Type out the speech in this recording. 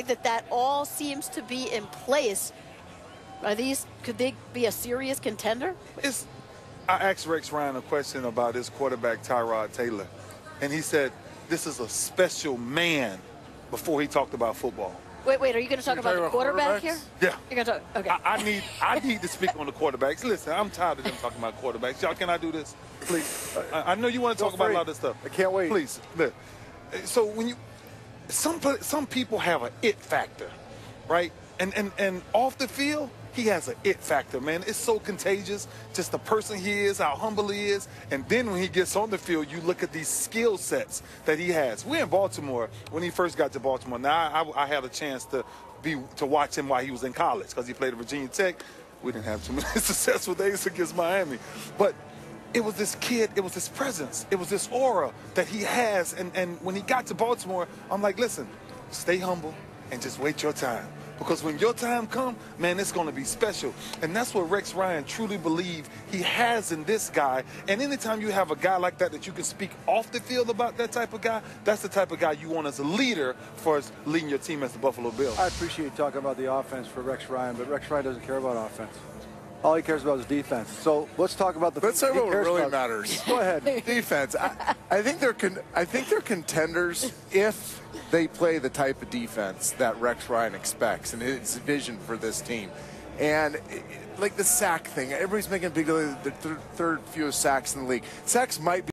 that all seems to be in place. Could they be a serious contender? I asked Rex Ryan a question about his quarterback, Tyrod Taylor, and he said, this is a special man before he talked about football. Wait, are you going to talk about the quarterback here? Yeah. You're going to talk, okay. I need to speak on the quarterbacks. Listen, I'm tired of them talking about quarterbacks. Y'all, can I do this? Please. I know you want to talk about a lot of this stuff. I can't wait. Please. Look. So when some people have an it factor, right? And off the field, he has an it factor, man. It's so contagious, just the person he is, how humble he is. And then when he gets on the field, you look at these skill sets that he has. We're in Baltimore when he first got to Baltimore. Now, I had a chance to watch him while he was in college because he played at Virginia Tech. We didn't have too many successful days against Miami. But it was this kid, it was this presence, it was this aura that he has. And when he got to Baltimore, I'm like, listen, stay humble and just wait your time. Because when your time comes, man, it's going to be special. And that's what Rex Ryan truly believes he has in this guy. And anytime you have a guy like that you can speak off the field about that type of guy, that's the type of guy you want as a leader for leading your team as the Buffalo Bills. I appreciate you talking about the offense for Rex Ryan, but Rex Ryan doesn't care about offense. All he cares about is defense. So let's talk about the. Let's talk about what really matters. Go ahead. Defense. I think they're contenders if they play the type of defense that Rex Ryan expects and his vision for this team. And like the sack thing, everybody's making a big deal of the third fewest sacks in the league. Sacks might be